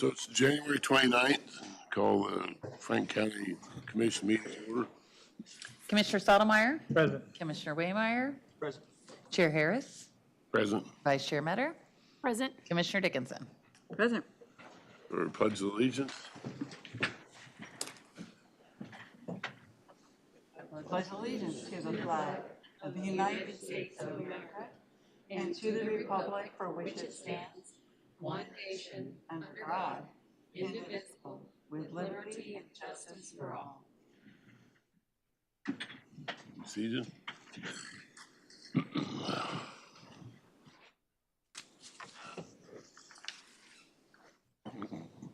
So it's January 29th. Call the Frank County Commission meeting to order. Commissioner Stottlemyre. Present. Commissioner Waymire. Present. Chair Harris. Present. Vice Chair Metter. Present. Commissioner Dickinson. Present. For Pledge of Allegiance. I pledge allegiance to the flag of the United States of America and to the republic for which it stands, one nation, under God, indivisible, with liberty and justice for all. Seated.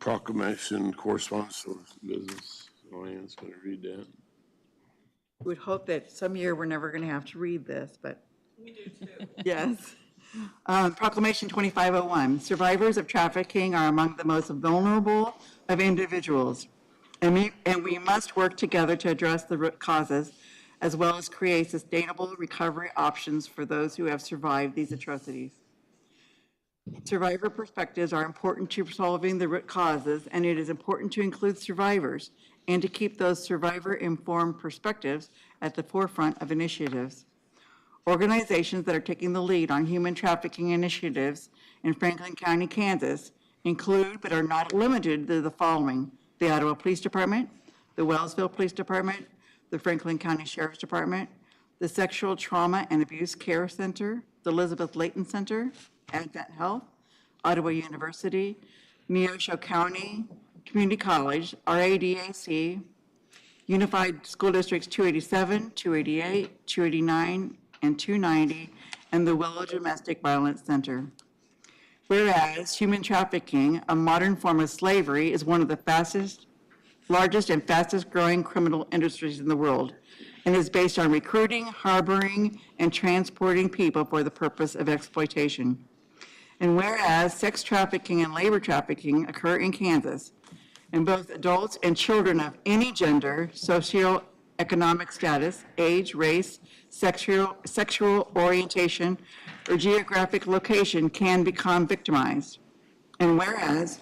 Proclamation correspondence of business. Ryan's going to read that. Would hope that some year we're never going to have to read this, but. We do too. Yes. Proclamation 2501, survivors of trafficking are among the most vulnerable of individuals, and we must work together to address the root causes, as well as create sustainable recovery options for those who have survived these atrocities. Survivor perspectives are important to solving the root causes, and it is important to include survivors and to keep those survivor-informed perspectives at the forefront of initiatives. Organizations that are taking the lead on human trafficking initiatives in Franklin County, Kansas include, but are not limited to, the following: the Ottawa Police Department, the Wellsville Police Department, the Franklin County Sheriff's Department, the Sexual Trauma and Abuse Care Center, the Elizabeth Layton Center, Advent Health, Ottawa University, Neosho County Community College, RADAC, Unified School Districts 287, 288, 289, and 290, and the Willow Domestic Violence Center. Whereas human trafficking, a modern form of slavery, is one of the largest and fastest growing criminal industries in the world, and is based on recruiting, harboring, and transporting people for the purpose of exploitation. And whereas sex trafficking and labor trafficking occur in Kansas, and both adults and children of any gender, socioeconomic status, age, race, sexual orientation, or geographic location can become victimized. And whereas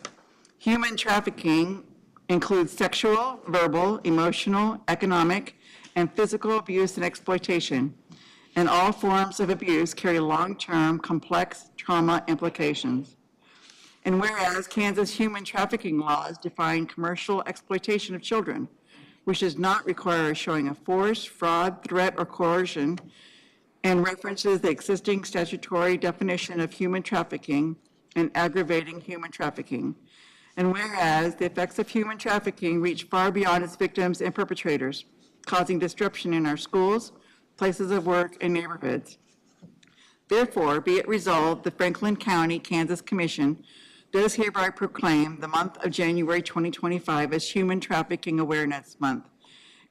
human trafficking includes sexual, verbal, emotional, economic, and physical abuse and exploitation, and all forms of abuse carry long-term, complex trauma implications. And whereas Kansas human trafficking laws define commercial exploitation of children, which does not require a showing of force, fraud, threat, or coercion, and references the existing statutory definition of human trafficking and aggravating human trafficking. And whereas the effects of human trafficking reach far beyond its victims and perpetrators, causing disruption in our schools, places of work, and neighborhoods. Therefore, be it resolved, the Franklin County, Kansas Commission does hereby proclaim the month of January 2025 as Human Trafficking Awareness Month,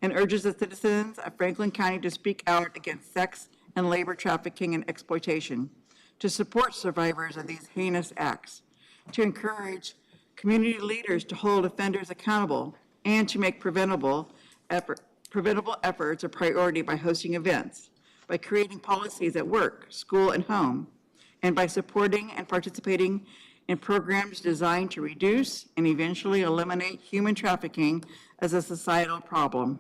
and urges the citizens of Franklin County to speak out against sex and labor trafficking and exploitation, to support survivors of these heinous acts, to encourage community leaders to hold offenders accountable, and to make preventable efforts a priority by hosting events, by creating policies at work, school, and home, and by supporting and participating in programs designed to reduce and eventually eliminate human trafficking as a societal problem.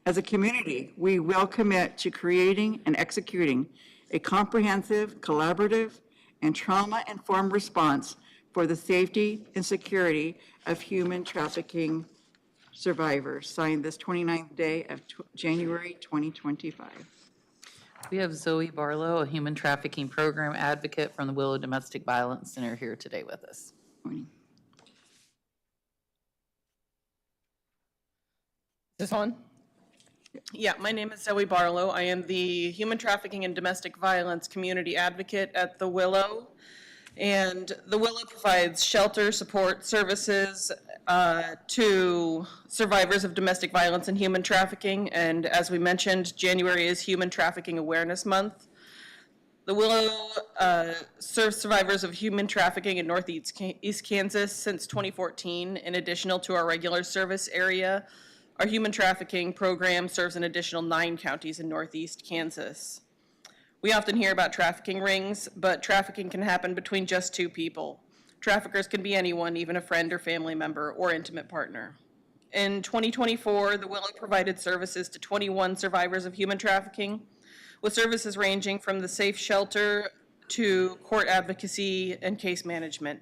As a community, we will commit to creating and executing a comprehensive, collaborative, and trauma-informed response for the safety and security of human trafficking survivors. Signed this 29th day of January 2025. We have Zoe Barlow, a human trafficking program advocate from the Willow Domestic Violence Center, here today with us. Morning. Is this on? Yeah, my name is Zoe Barlow. I am the Human Trafficking and Domestic Violence Community Advocate at the Willow. And the Willow provides shelter, support, services to survivors of domestic violence and human trafficking. And as we mentioned, January is Human Trafficking Awareness Month. The Willow serves survivors of human trafficking in Northeast Kansas since 2014, in addition to our regular service area. Our human trafficking program serves an additional 9 counties in Northeast Kansas. We often hear about trafficking rings, but trafficking can happen between just 2 people. Traffickers can be anyone, even a friend or family member or intimate partner. In 2024, the Willow provided services to 21 survivors of human trafficking, with services ranging from the safe shelter to court advocacy and case management.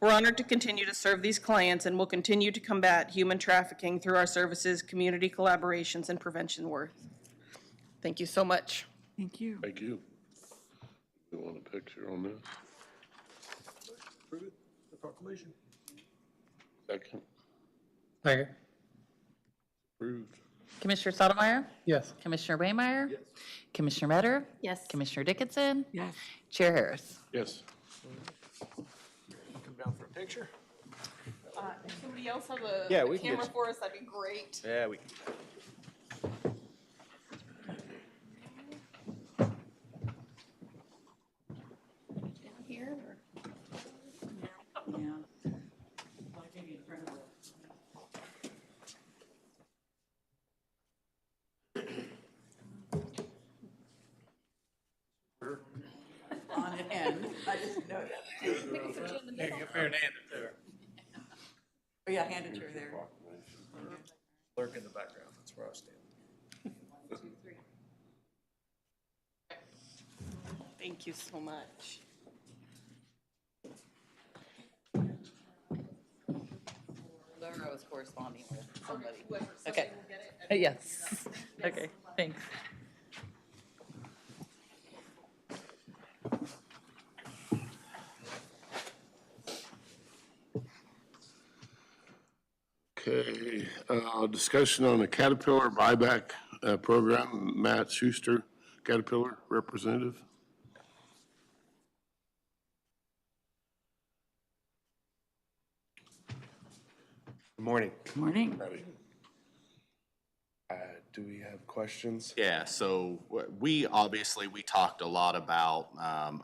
We're honored to continue to serve these clients and will continue to combat human trafficking through our services, community collaborations, and prevention work. Thank you so much. Thank you. Thank you. You want a picture on this? Approve the proclamation. Second, Second. approved. Commissioner Sotomayor? Yes. Commissioner Waymire? Yes. Commissioner Metter? Yes. Commissioner Dickinson? Yes. Chair Harris? Yes. Come down for a picture. If somebody else have a Yeah, we can camera get- for us, that'd be great. Yeah, we can. Here? Yeah. On an end. I just know that. Yeah, get fair and hand it there. Oh, yeah, hand it to her there. Lurk in the background, that's where I stand. Thank you so much. Laura was corresponding with somebody. Okay. Yes. Okay, thanks. Okay, discussion on the Caterpillar buyback program. Matt Schuster, Caterpillar representative. Good morning. Morning. Do we have questions? Yeah, so we talked a lot about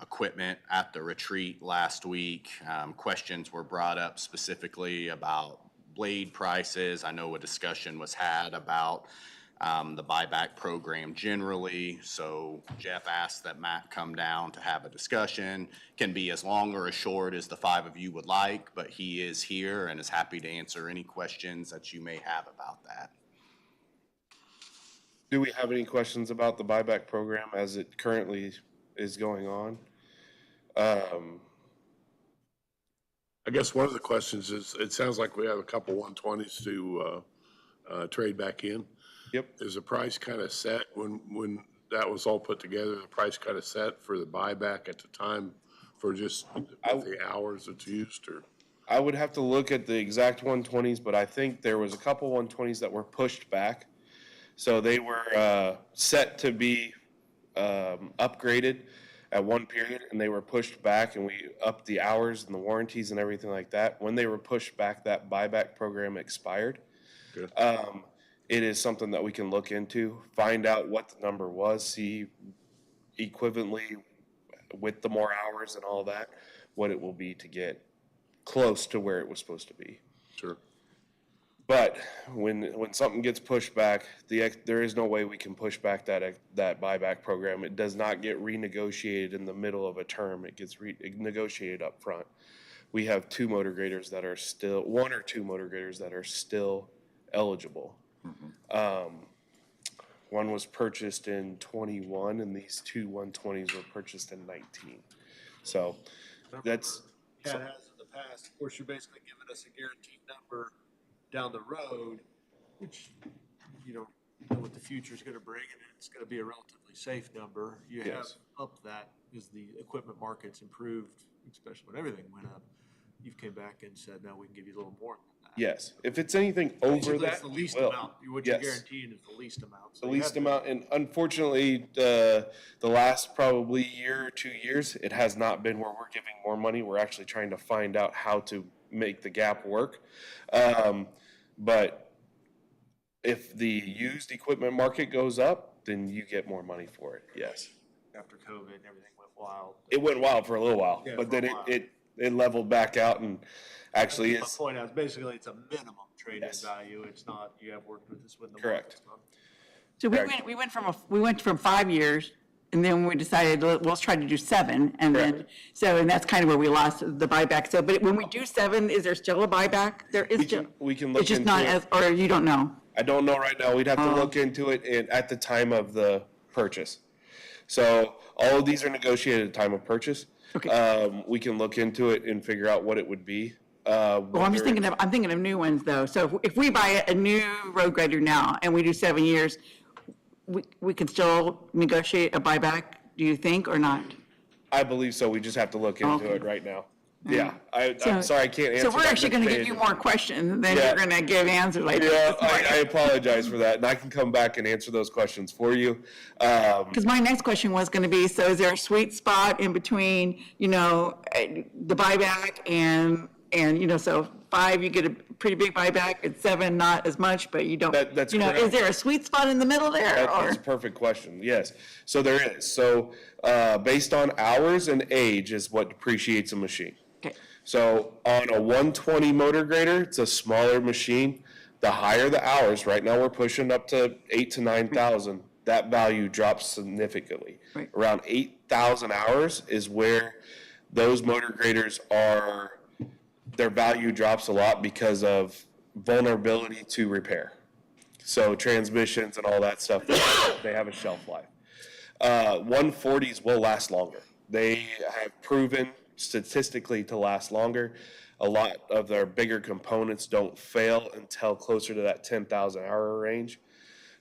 equipment at the retreat last week. Questions were brought up specifically about blade prices. I know a discussion was had about the buyback program generally. So Jeff asked that Matt come down to have a discussion. Can be as long or as short as the five of you would like, but he is here and is happy to answer any questions that you may have about that. Do we have any questions about the buyback program as it currently is going on? I guess one of the questions is, it sounds like we have a couple 120s to trade back in. Yep. Is the price kind of set when that was all put together, the price kind of set for the buyback at the time for just the hours it's used, or? I would have to look at the exact 120s, but I think there was a couple 120s that were pushed back. So they were set to be upgraded at one period, and they were pushed back, and we upped the hours and the warranties and everything like that. When they were pushed back, that buyback program expired. Good. It is something that we can look into, find out what the number was, see equivalently with the more hours and all that, what it will be to get close to where it was supposed to be. Sure. But when something gets pushed back, there is no way we can push back that buyback program. It does not get renegotiated in the middle of a term. It gets negotiated up front. We have one or two motor graders that are still eligible. One was purchased in 21, and these two 120s were purchased in 19. So that's. CAT has in the past, of course, you're basically giving us a guaranteed number down the road, which you don't know what the future is going to bring, and it's going to be a relatively safe number. You have Yes. upped that as the equipment market's improved, especially when everything went up. You've came back and said, no, we can give you a little more than that. Yes, if it's anything over Basically, that, it's the we least will. amount. What you're Yes. guaranteeing is the least amount. So The you least have to- amount, and unfortunately, the last probably year or 2 years, it has not been where we're giving more money. We're actually trying to find out how to make the gap work. But if the used equipment market goes up, then you get more money for it, yes. After COVID and everything went wild. It went wild for a little while, Yeah, but for then a while. it leveled back out and actually My is, point is, basically, it's a minimum trade-in Yes. value. It's not, you have worked with us when the Correct. market's gone. So we went from 5 years And then we decided, let's try to do 7, and then, and that's kind of where we lost the buyback. So, but when we do 7, is there still a buyback? There is still. We can look It's just into not it. as, or you don't know? I don't know right now. We'd have to look into it at the time of the purchase. So all of these are negotiated at the time of purchase. Okay. We can look into it and figure out what it would be. Well, I'm thinking of new ones, though. So if we buy a new road grader now and we do 7 years, we can still negotiate a buyback, do you think, or not? I believe so. We just have to look into Okay. it right now. Yeah, I'm So- sorry, I can't answer So we're that actually going to give you definitively. more questions than Yeah. you're going to give answers like Yeah, this I morning. apologize for that, and I can come back and answer those questions for you. Because my next question was going to be, so is there a sweet spot in between, the buyback and, so 5, you get a pretty big buyback, and 7, not as much, but you don't, That's is correct. there a sweet spot in the middle there? That's a perfect question, yes. So there is. So based on hours and age is what depreciates a machine. Okay. So on a 120 motor grader, it's a smaller machine. The higher the hours, right now we're pushing up to 8,000 to 9,000. That value drops significantly. Right. Around 8,000 hours is where those motor graders are, their value drops a lot because of vulnerability to repair. So transmissions and all that stuff, they have a shelf life. 140s will last longer. They have proven statistically to last longer. A lot of their bigger components don't fail until closer to that 10,000 hour range.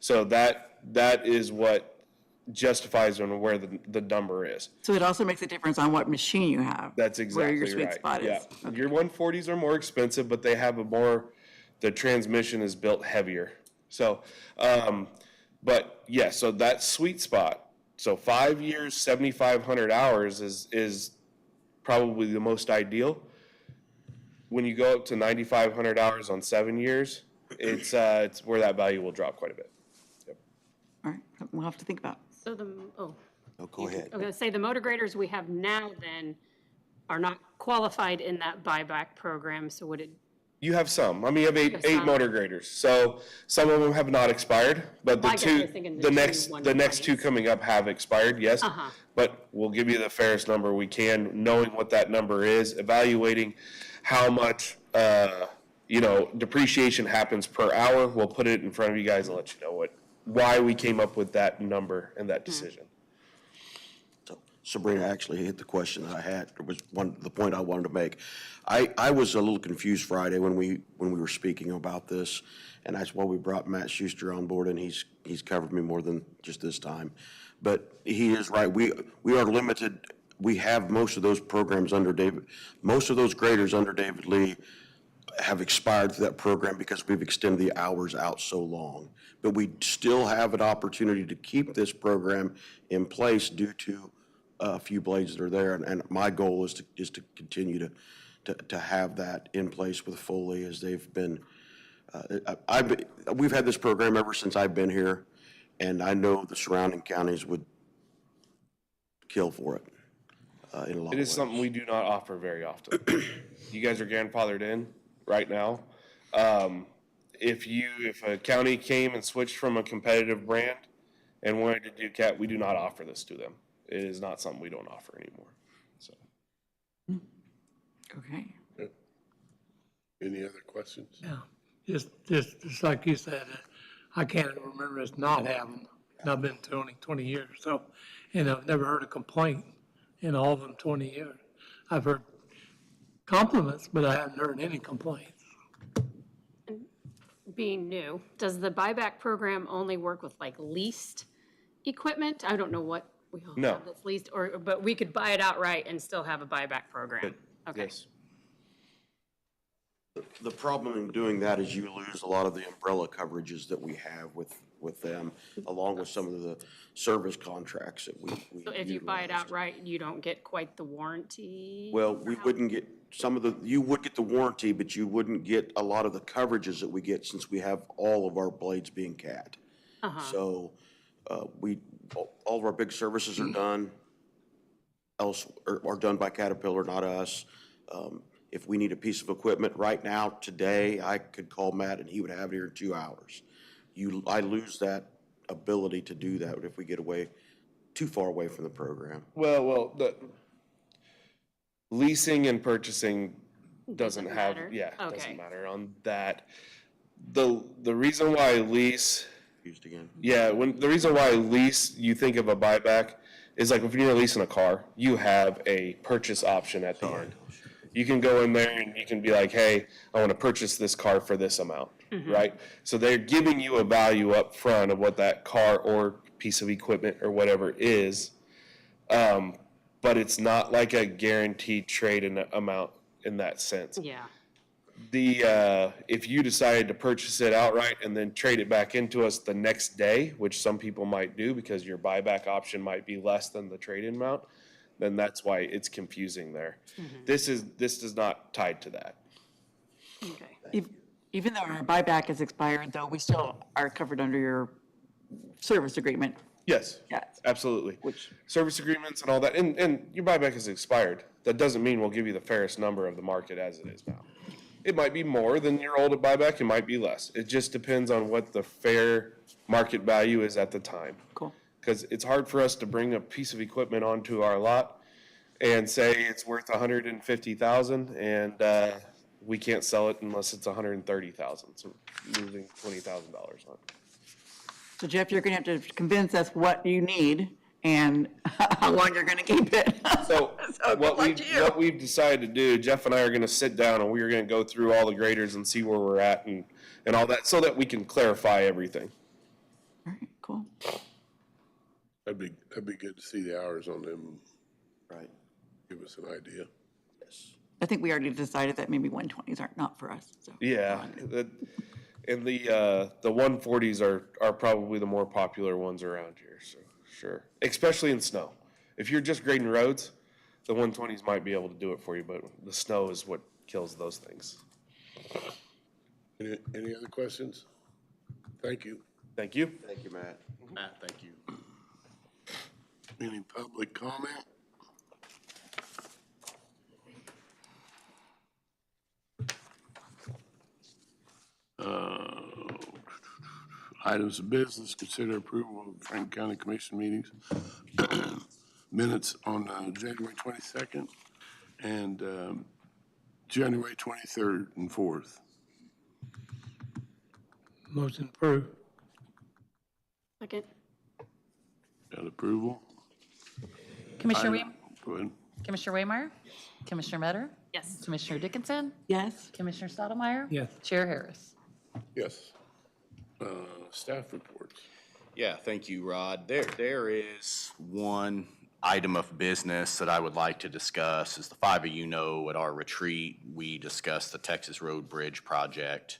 So that is what justifies on where the number is. So it also makes a difference on what machine you have. That's exactly Where your right. sweet spot Yeah. is. Your 140s are more expensive, but they have the transmission is built heavier. So, but yeah, so that sweet spot. So 5 years, 7,500 hours is probably the most ideal. When you go up to 9,500 hours on 7 years, it's where that value will drop quite a bit. All right, we'll have to think about. So Oh, go ahead. I was gonna say, the motor graders we have now then are not qualified in that buyback program, so would it, You have some. I mean, you have eight some. motor graders. So some of them have not expired, but the I guess I two, was thinking the the next, two the next two 120s. coming up have expired, yes. Uh-huh. But we'll give you the fairest number we can, knowing what that number is, evaluating how much, depreciation happens per hour. We'll put it in front of you guys and let you know why we came up with that number and that decision. So Sabrina actually hit the question that I had. It was the point I wanted to make. I was a little confused Friday when we were speaking about this, and that's why we brought Matt Schuster on board, and he's covered me more than just this time. But he is right. We are limited. We have most of those programs under David. Most of those graders under David Lee have expired through that program because we've extended the hours out so long. But we still have an opportunity to keep this program in place due to a few blades that are there. And my goal is to continue to have that in place with Foley as they've been. We've had this program ever since I've been here, and I know the surrounding counties would kill for it in a lot of It ways. is something we do not offer very often. You guys are grandfathered in right now. If a county came and switched from a competitive brand and wanted to do CAT, we do not offer this to them. It is not something we don't offer anymore. So, Okay. Any other questions? Yeah, just like you said, I can't remember us not having, and I've been to only 20 years, so, and I've never heard a complaint in all of them 20 years. I've heard compliments, but I haven't heard any complaints. being new, does the buyback program only work with like leased equipment? I don't know what we all No. have that's leased, but we could buy it outright and still have a buyback program. Okay. yes. The problem in doing that is you lose a lot of the umbrella coverages that we have with them, along with some of the service contracts that we So if you buy it utilized. outright, you don't get quite the warranty? Well, we wouldn't get you would get the warranty, but you wouldn't get a lot of the coverages that we get since we have all of our blades being CAT. So, all of our big services are done are done by Caterpillar, not us. If we need a piece of equipment right now, today, I could call Matt and he would have it here in 2 hours. I lose that ability to do that if we get away too far away from the program. Well, the leasing and purchasing doesn't have, matter? yeah, Okay. doesn't matter on that. The reason why lease, Used again. yeah, the reason why lease, you think of a buyback is like if you're leasing a car, you have a purchase option at the end. You can go in there and you can be like, hey, I want to purchase this car for this amount, right? So they're giving you a value up front of what that car or piece of equipment or whatever is. But it's not like a guaranteed trade in amount in that sense. Yeah. If you decided to purchase it outright and then trade it back into us the next day, which some people might do because your buyback option might be less than the trade-in amount, then that's why it's confusing there. This is not tied to that. Okay. Even though our buyback is expired, though, we still are covered under your service agreement. Yes, Yes. absolutely. Which- Service agreements and all that, and your buyback is expired. That doesn't mean we'll give you the fairest number of the market as it is now. It might be more than your old buyback, it might be less. It just depends on what the fair market value is at the time. Cool. Because it's hard for us to bring a piece of equipment onto our lot and say it's worth $150,000 and we can't sell it unless it's $130,000. So losing $20,000 on it. So Jeff, you're going to have to convince us what you need and how long you're going to keep it. So So good luck to you. what we've decided to do, Jeff and I are gonna sit down and we are gonna go through all the graders and see where we're at and all that, so that we can clarify everything. All right, cool. That'd be good to see the hours on them, Right. give us an idea. I think we already decided that maybe 120s aren't not for us, so. Yeah, and the 140s are probably the more popular ones around here, so, sure. Especially in snow. If you're just grading roads, the 120s might be able to do it for you, but the snow is what kills those things. Any other questions? Thank you. Thank you. Thank you, Matt. Matt, thank you. Any public comment? Items of business, consider approval of Franklin County Commission meetings. Minutes on January 22nd and January 23rd and 4th. Motion approved. Second. Got approval? Commissioner Go ahead. Commissioner Waymire? Commissioner Metter? Yes. Commissioner Dickinson? Yes? Commissioner Stottlemyre? Yes. Chair Harris? Yes. Staff reports. Yeah, thank you, Rod. There is one item of business that I would like to discuss. As the five of you know, at our retreat, we discussed the Texas Road Bridge project.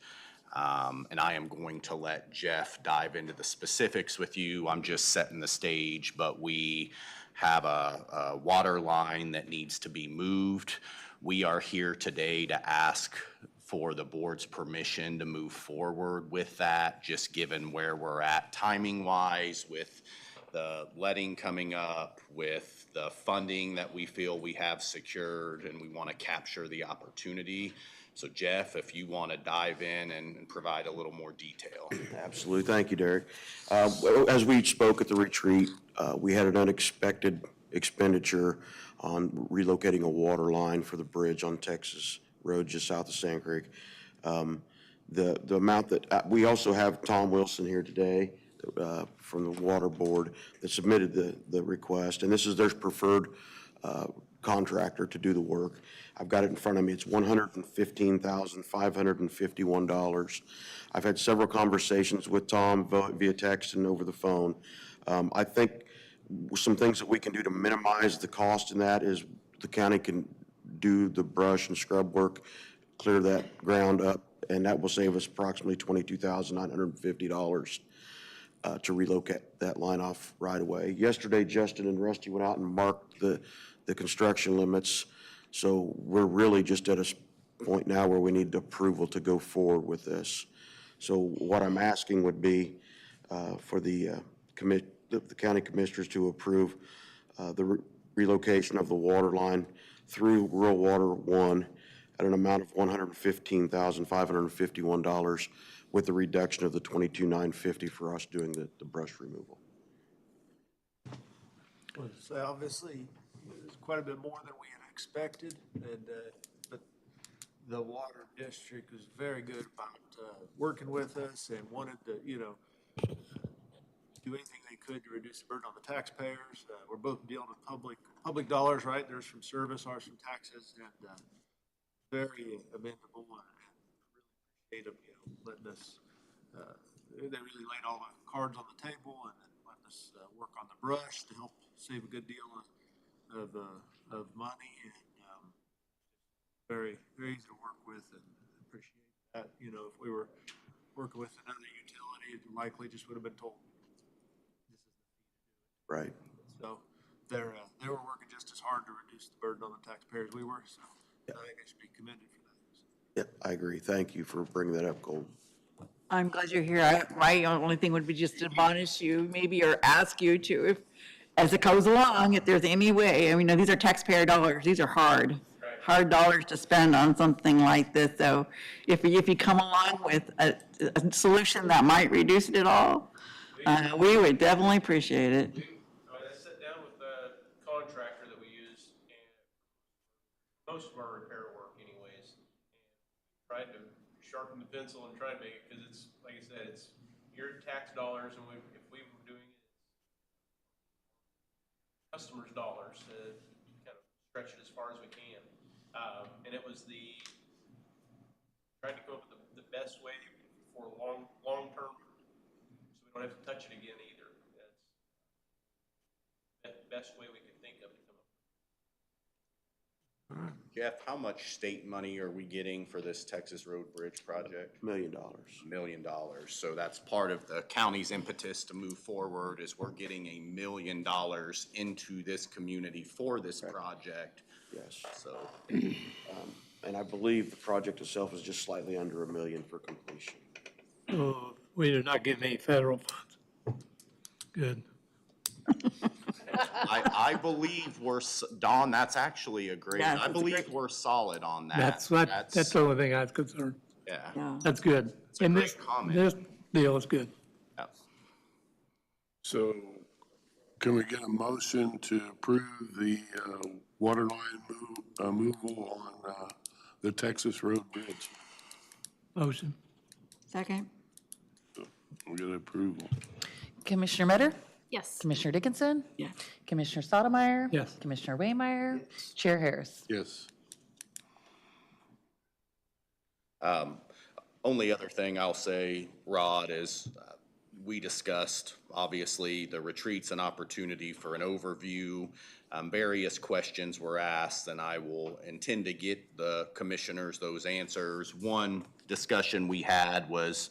And I am going to let Jeff dive into the specifics with you. I'm just setting the stage, but we have a water line that needs to be moved. We are here today to ask for the board's permission to move forward with that, just given where we're at timing-wise with the letting coming up, with the funding that we feel we have secured, and we want to capture the opportunity. So Jeff, if you want to dive in and provide a little more detail. Absolutely. Thank you, Derek. As we spoke at the retreat, we had an unexpected expenditure on relocating a water line for the bridge on Texas Road just south of Sand Creek. The amount that, we also have Tom Wilson here today from the Water Board that submitted the request, and this is their preferred contractor to do the work. I've got it in front of me. It's $115,551. I've had several conversations with Tom via text and over the phone. I think some things that we can do to minimize the cost in that is the county can do the brush and scrub work, clear that ground up, and that will save us approximately $22,950 to relocate that line off right away. Yesterday, Justin and Rusty went out and marked the construction limits, so we're really just at a point now where we need approval to go forward with this. So what I'm asking would be for the county commissioners to approve the relocation of the water line through Rural Water 1 at an amount of $115,551 with the reduction of the $22,950 for us doing the brush removal. was obviously, it was quite a bit more than we had expected, and, but the water district was very good about, working with us and wanted to, do anything they could to reduce the burden on the taxpayers. We're both dealing with public dollars, right? There's from service, ours from taxes, and, very amendable, and really appreciate them, letting us, they really laid all the cards on the table and then letting us, work on the brush to help save a good deal of money, and, very, very easy to work with, and appreciate that. If we were working with another utility, it likely just would have been told. Right. So they were working just as hard to reduce the burden on the taxpayers we were, so I think they should be commended for that. Yep, I agree. Thank you for bringing that up, Cole. I'm glad you're here. My only thing would be just to admonish you, maybe, or ask you to, if, as it goes along, if there's any way, these are taxpayer dollars. These are hard dollars to spend on something like this. So if you come along with a solution that might reduce it at all, we would definitely appreciate it. I sat down with the contractor that we use, and most of our repair work anyways, and tried to sharpen the pencil and try to make it, because it's, like I said, it's your tax dollars, and if we were doing it, customers' dollars, to kind of stretch it as far as we can. And it was trying to come up with the best way for long term, so we don't have to touch it again either. That's the best way we could think of to come up. Jeff, how much state money are we getting for this Texas Road Bridge project? $1 million. $1 million. So that's part of the county's impetus to move forward, is we're getting $1 million into this community for this project. Yes. So, And I believe the project itself is just slightly under $1 million for completion. Oh, we are not getting any federal funds. Good. I believe Don, that's actually a great, Yes, I it's a believe great- we're solid on that. That's the only thing I was concerned. Yeah. Yeah. That's good. a And great this, comment. this deal is good. Yeah. So can we get a motion to approve the water line removal on the Texas Road Bridge? Motion. Second? We get approval. Commissioner Metter? Yes. Commissioner Dickinson? Yes. Commissioner Sotomayor? Yes. Commissioner Waymire? Chair Harris? Yes. Only other thing I'll say, Rod, is we discussed, obviously, the retreat's an opportunity for an overview. Various questions were asked, and I will intend to get the commissioners those answers. One discussion we had was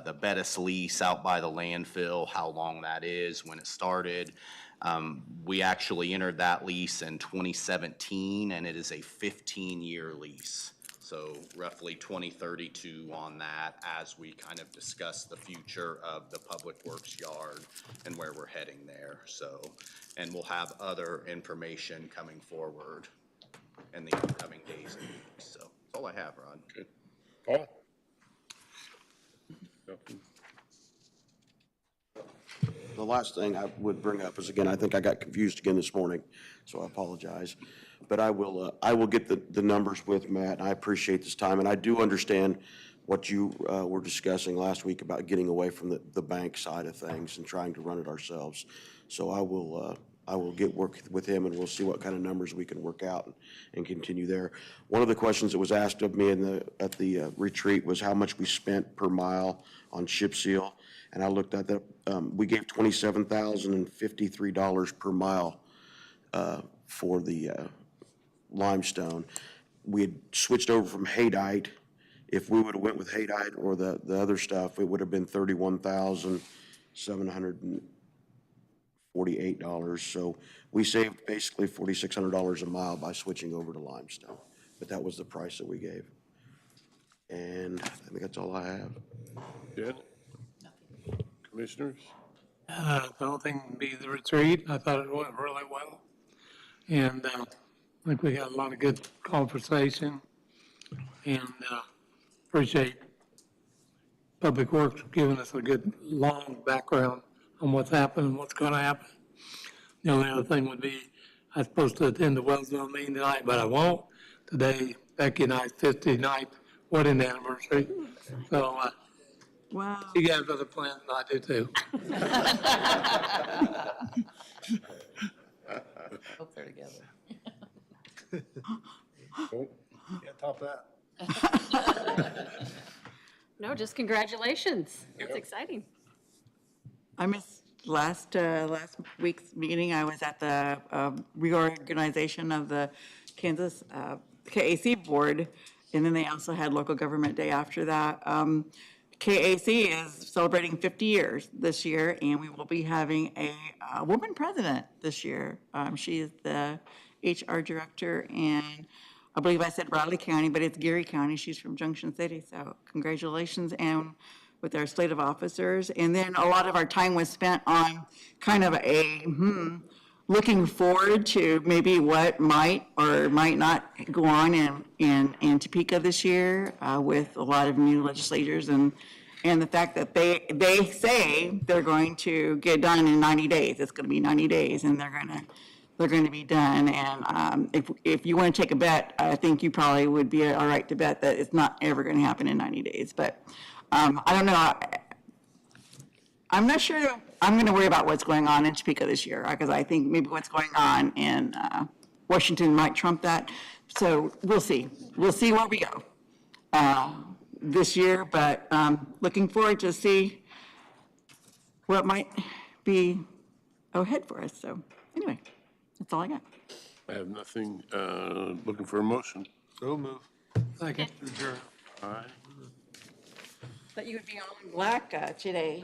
the Bettis lease out by the landfill, how long that is, when it started. We actually entered that lease in 2017, and it is a 15-year lease. So roughly 2032 on that, as we kind of discuss the future of the Public Works yard and where we're heading there. So, and we'll have other information coming forward in the upcoming days and weeks. So that's all I have, Ron. Good. Paul? Nothing? The last thing I would bring up is, again, I think I got confused again this morning, so I apologize. But I will get the numbers with Matt, and I appreciate this time. And I do understand what you were discussing last week about getting away from the bank side of things and trying to run it ourselves. So I will work with him, and we'll see what kind of numbers we can work out and continue there. One of the questions that was asked of me at the retreat was how much we spent per mile on chip seal. And I looked at that, we gave $27,053 per mile for the limestone. We had switched over from Haydite. If we would have went with Haydite or the other stuff, it would have been $31,748. So we saved basically $4,600 a mile by switching over to limestone. But that was the price that we gave. And I think that's all I have. Good? Commissioners? The only thing would be the retreat. I thought it went really well. And I think we had a lot of good conversation. And appreciate Public Works giving us a good, long background on what's happened and what's going to happen. The only other thing would be, I was supposed to attend the Wellsville meeting tonight, but I won't. Today, Becky and I's 59th wedding anniversary. So, Wow. you guys have other plans, and I do too. Hope they're together. Can't top that. No, just congratulations. That's exciting. I missed last week's meeting. I was at the reorganization of the Kansas KAC board, and then they also had local government day after that. KAC is celebrating 50 years this year, and we will be having a woman president this year. She is the HR director, and I believe I said Riley County, but it's Geary County. She's from Junction City, so congratulations. And with our slate of officers. And then a lot of our time was spent on kind of looking forward to maybe what might or might not go on in Topeka this year with a lot of new legislators and the fact that they say they're going to get done in 90 days. It's going to be 90 days, and they're going to be done. And if you want to take a bet, I think you probably would be all right to bet that it's not ever going to happen in 90 days. But I don't know. I'm not sure I'm going to worry about what's going on in Topeka this year, because I think maybe what's going on in Washington might trump that. So we'll see. We'll see where we go this year, but looking forward to see what might be ahead for us. So anyway, that's all I got. I have nothing, looking for a motion. So move. Second. All right. Thought you would be all in black today.